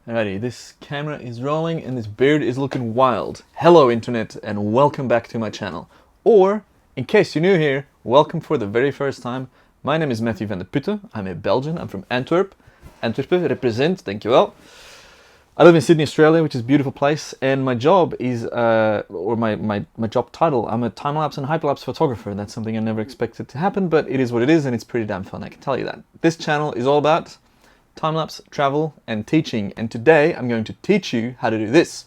Alrighty, this camera is rolling and this beard is looking wild. Hello internet and welcome back to my channel. Or, in case you're new here, welcome for the very first time. My name is Matthew Vandeputte, I'm a Belgian, I'm from Antwerp. Antwerp represent, dankjewel. I live in Sydney, Australia, which is a beautiful place, and my job is, my job title, I'm a time-lapse and hyperlapse photographer, and that's something I never expected to happen, but it is what it is, and it's pretty damn fun, I can tell you that. This channel is all about time-lapse, travel, and teaching, and today I'm going to teach you how to do this.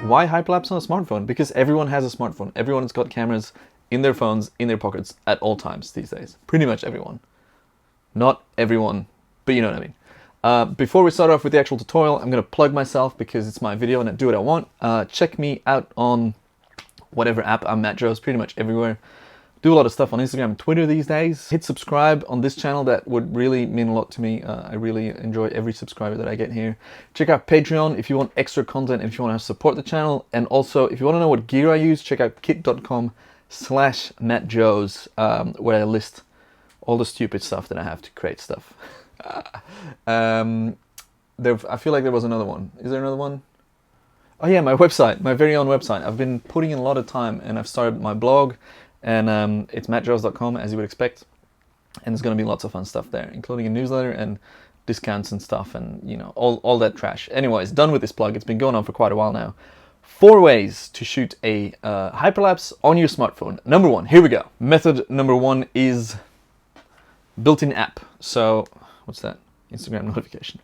Why hyperlapse on a smartphone? Because everyone has a smartphone. Everyone's got cameras in their phones, in their pockets at all times these days. Pretty much everyone. Not everyone, but you know what I mean. Before we start off with the actual tutorial, I'm going to plug myself because it's my video and I do what I want. Check me out on whatever app. I'm matjoez pretty much everywhere. Do a lot of stuff on Instagram and Twitter these days. Hit subscribe on this channel. That would really mean a lot to me. I really enjoy every subscriber that I get here. Check out Patreon if you want extra content and if you want to support the channel. And also, if you want to know what gear I use, check out kit.com/matjoez, where I list all the stupid stuff that I have to create stuff. I feel like there was another one. Is there another one? Oh yeah, my website, my very own website. I've been putting in a lot of time and I've started my blog. And it's matjoez.com, as you would expect, and there's going to be lots of fun stuff there, including a newsletter and discounts and stuff, and you know, all that trash. Anyways, done with this plug. It's been going on for quite a while now. 4 ways to shoot a hyperlapse on your smartphone. Number 1, here we go. Method number 1 is built-in app. So what's that? Instagram notification.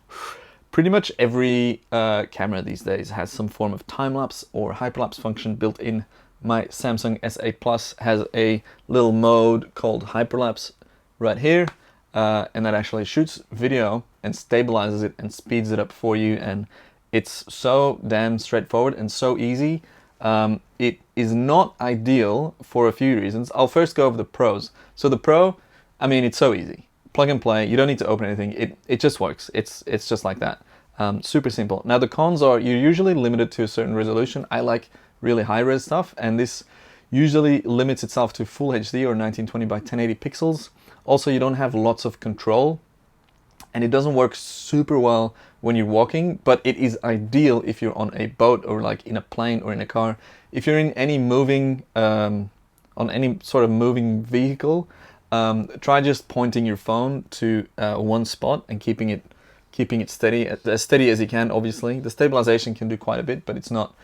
Pretty much every camera these days has some form of time-lapse or hyperlapse function built in. My Samsung S8 Plus has a little mode called hyperlapse right here, and that actually shoots video and stabilizes it and speeds it up for you, and it's so damn straightforward and so easy. It is not ideal for a few reasons. I'll first go over the pros. So the pro, I mean, it's so easy. Plug and play, you don't need to open anything. It just works. It's just like that. Super simple. Now the cons are you're usually limited to a certain resolution. I like really high-res stuff, and this usually limits itself to full HD or 1920 by 1080 pixels. Also, you don't have lots of control, and it doesn't work super well when you're walking, but it is ideal if you're on a boat or like in a plane or in a car. If you're in any moving, on any sort of moving vehicle, try just pointing your phone to one spot and keeping it steady, as steady as you can. Obviously, the stabilization can do quite a bit, but it's not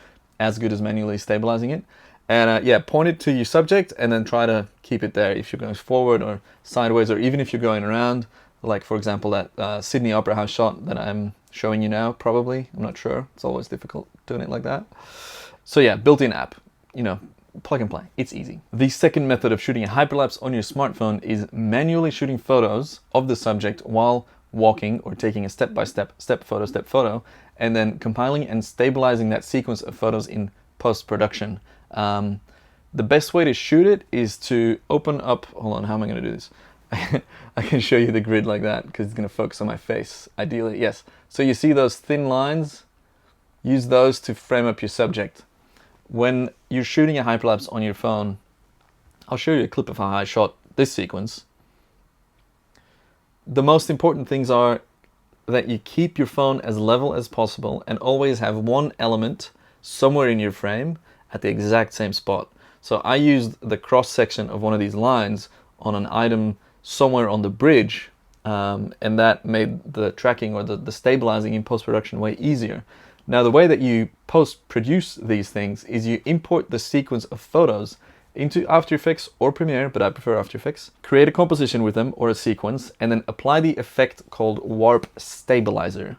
as good as manually stabilizing it. And yeah, point it to your subject and then try to keep it there if you're going forward or sideways, or even if you're going around, like for example that Sydney Opera House shot that I'm showing you now, probably. I'm not sure. It's always difficult doing it like that. So yeah, built-in app, you know, plug and play. It's easy. The second method of shooting a hyperlapse on your smartphone is manually shooting photos of the subject while walking or taking a step-by-step, step photo, and then compiling and stabilizing that sequence of photos in post-production. The best way to shoot it is to open up, hold on, how am I going to do this? I can show you the grid like that because it's going to focus on my face, ideally, yes. So you see those thin lines? Use those to frame up your subject. When you're shooting a hyperlapse on your phone, I'll show you a clip of how I shot this sequence. The most important things are that you keep your phone as level as possible and always have one element somewhere in your frame at the exact same spot. So I used the cross section of one of these lines on an item somewhere on the bridge, and that made the tracking or the stabilizing in post-production way easier. Now the way that you post-produce these things is you import the sequence of photos into After Effects or Premiere, but I prefer After Effects. Create a composition with them or a sequence, and then apply the effect called Warp Stabilizer.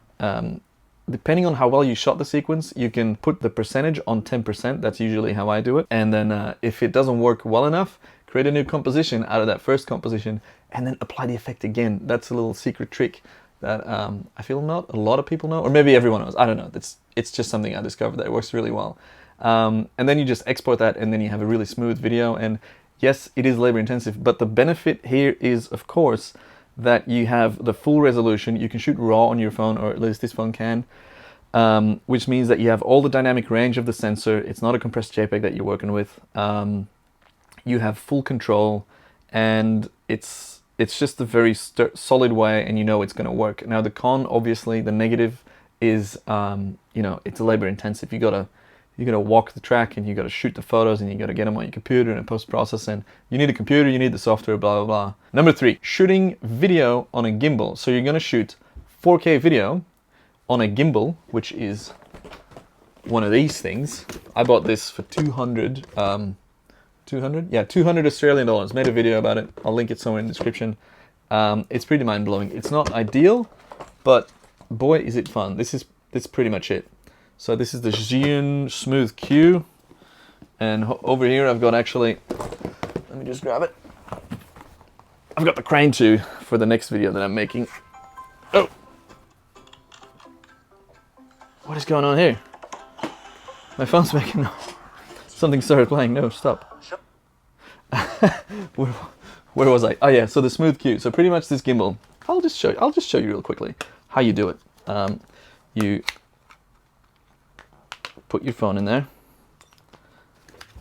Depending on how well you shot the sequence, you can put the percentage on 10%. That's usually how I do it. And then if it doesn't work well enough, create a new composition out of that first composition, and then apply the effect again. That's a little secret trick that I feel not a lot of people know, or maybe everyone knows. I don't know. It's just something I discovered that it works really well. And then you just export that, and then you have a really smooth video. And yes, it is labor intensive, but the benefit here is, of course, that you have the full resolution. You can shoot RAW on your phone, or at least this phone can, which means that you have all the dynamic range of the sensor. It's not a compressed JPEG that you're working with. you have full control, and it's just a very solid way, and you know it's going to work. Now the con, obviously, the negative is you know, it's labor intensive. You gotta walk the track, and you gotta shoot the photos, and you gotta get them on your computer and post processing. You need a computer, you need the software, blah blah blah. Number 3, shooting video on a gimbal. So you're gonna shoot 4K video on a gimbal, which is one of these things. I bought this for 200 Australian dollars. Made a video about it. I'll link it somewhere in the description. It's pretty mind-blowing. It's not ideal, but boy is it fun. This is pretty much it. So this is the Zhiyun Smooth Q, and over here I've got, actually, let me just grab it. I've got the crane too for the next video that I'm making. Oh, what is going on here? My phone's making noise. Something started playing. No, stop. Where was I? Oh yeah, so the Smooth Q. So pretty much this gimbal. I'll just show you real quickly how you do it. You put your phone in there,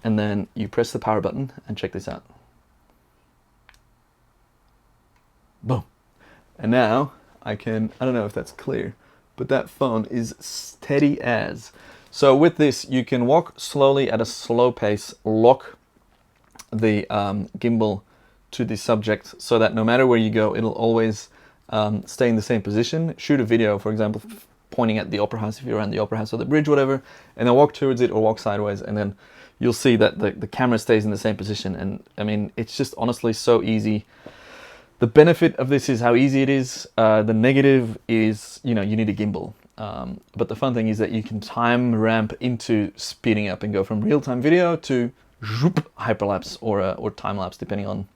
and then you press the power button, and check this out. Boom. And now I don't know if that's clear, but that phone is steady as. So with this, you can walk slowly at a slow pace, lock the gimbal to the subject so that no matter where you go, it'll always stay in the same position. Shoot a video, for example, pointing at the opera house if you're around the opera house or the bridge, whatever, and then walk towards it or walk sideways, and then you'll see that the camera stays in the same position. And I mean, it's just honestly so easy. The benefit of this is how easy it is. The negative is, you know, you need a gimbal. But the fun thing is that you can time ramp into speeding up and go from real-time video to hyperlapse or time-lapse, depending on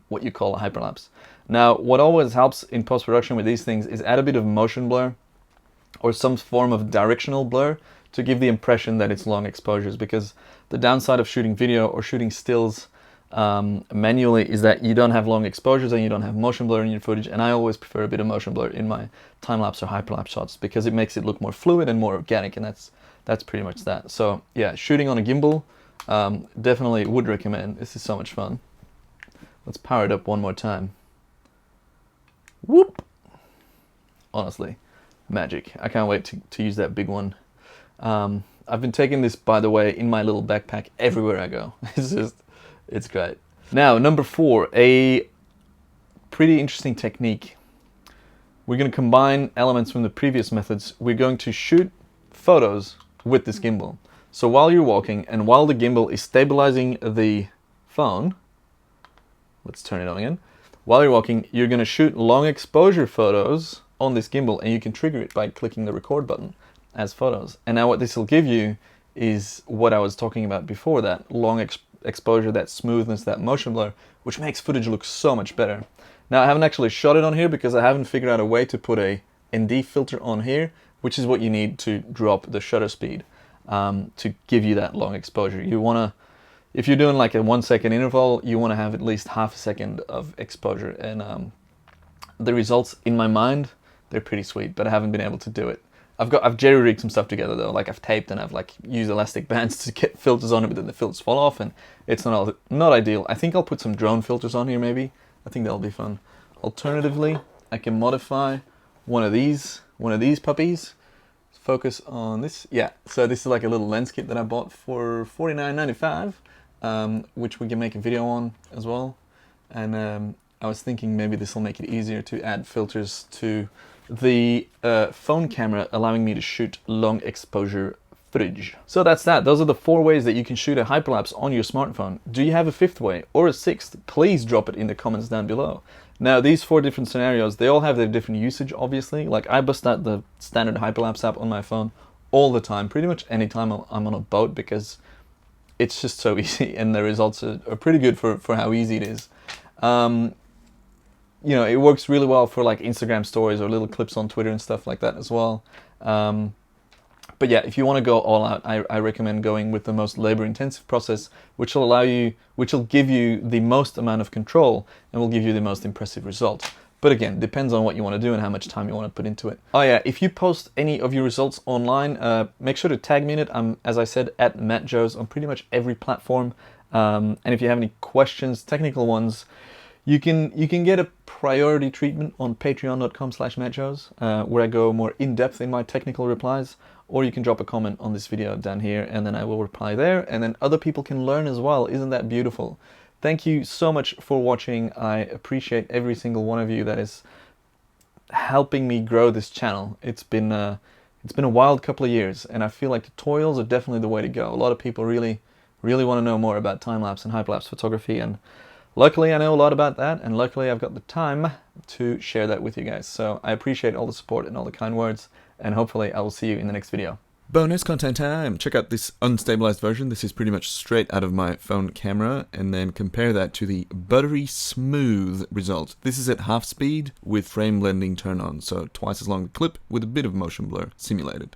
what you call a hyperlapse. Now, what always helps in post-production with these things is add a bit of motion blur or some form of directional blur to give the impression that it's long exposures, because the downside of shooting video or shooting stills manually is that you don't have long exposures and you don't have motion blur in your footage, and I always prefer a bit of motion blur in my time-lapse or hyperlapse shots because it makes it look more fluid and more organic, and that's pretty much that. So yeah, shooting on a gimbal, definitely would recommend. This is so much fun. Let's power it up one more time. Whoop! Honestly, magic. I can't wait to use that big one. I've been taking this, by the way, in my little backpack everywhere I go. It's great. Now, number 4, a pretty interesting technique. We're going to combine elements from the previous methods. We're going to shoot photos with this gimbal. So while you're walking and while the gimbal is stabilizing the phone, let's turn it on again. While you're walking, you're going to shoot long exposure photos on this gimbal, and you can trigger it by clicking the record button as photos. And now what this will give you is what I was talking about before, that long exposure, that smoothness, that motion blur, which makes footage look so much better. Now, I haven't actually shot it on here because I haven't figured out a way to put a ND filter on here, which is what you need to drop the shutter speed to give you that long exposure. You want to, if you're doing like a 1 second interval, you want to have at least half a second of exposure, and the results in my mind, they're pretty sweet, but I haven't been able to do it. I've jerry-rigged some stuff together though, like I've taped and I've like used elastic bands to get filters on it, but then the filters fall off and it's not ideal. I think I'll put some drone filters on here maybe. I think that'll be fun. Alternatively, I can modify one of these puppies. Focus on this. Yeah, so this is like a little lens kit that I bought for $49.95, which we can make a video on as well. And I was thinking maybe this will make it easier to add filters to the phone camera, allowing me to shoot long exposure footage. So that's that. Those are the 4 ways that you can shoot a hyperlapse on your smartphone. Do you have a 5th way or a 6th? Please drop it in the comments down below. Now, these 4 different scenarios, they all have their different usage, obviously. Like, I bust out the standard hyperlapse app on my phone all the time, pretty much anytime I'm on a boat, because it's just so easy and the results are pretty good for how easy it is. You know, it works really well for like Instagram stories or little clips on Twitter and stuff like that as well. But yeah, if you want to go all out, I recommend going with the most labor-intensive process, which will give you the most amount of control and will give you the most impressive results. But again, depends on what you want to do and how much time you want to put into it. Oh yeah, if you post any of your results online, make sure to tag me in it. I'm, as I said, at matjoez on pretty much every platform. And if you have any questions, technical ones, you can get a priority treatment on patreon.com/matjoez, where I go more in depth in my technical replies, or you can drop a comment on this video down here and then I will reply there, and then other people can learn as well. Isn't that beautiful? Thank you so much for watching. I appreciate every single one of you that is helping me grow this channel. It's been a wild couple of years, and I feel like tutorials are definitely the way to go. A lot of people really want to know more about time-lapse and hyperlapse photography, and luckily I know a lot about that, and luckily I've got the time to share that with you guys. So I appreciate all the support and all the kind words, and hopefully I will see you in the next video. Bonus content time! Check out this unstabilized version. This is pretty much straight out of my phone camera, and then compare that to the buttery smooth result. This is at half speed with frame blending turned on, so twice as long a clip with a bit of motion blur simulated.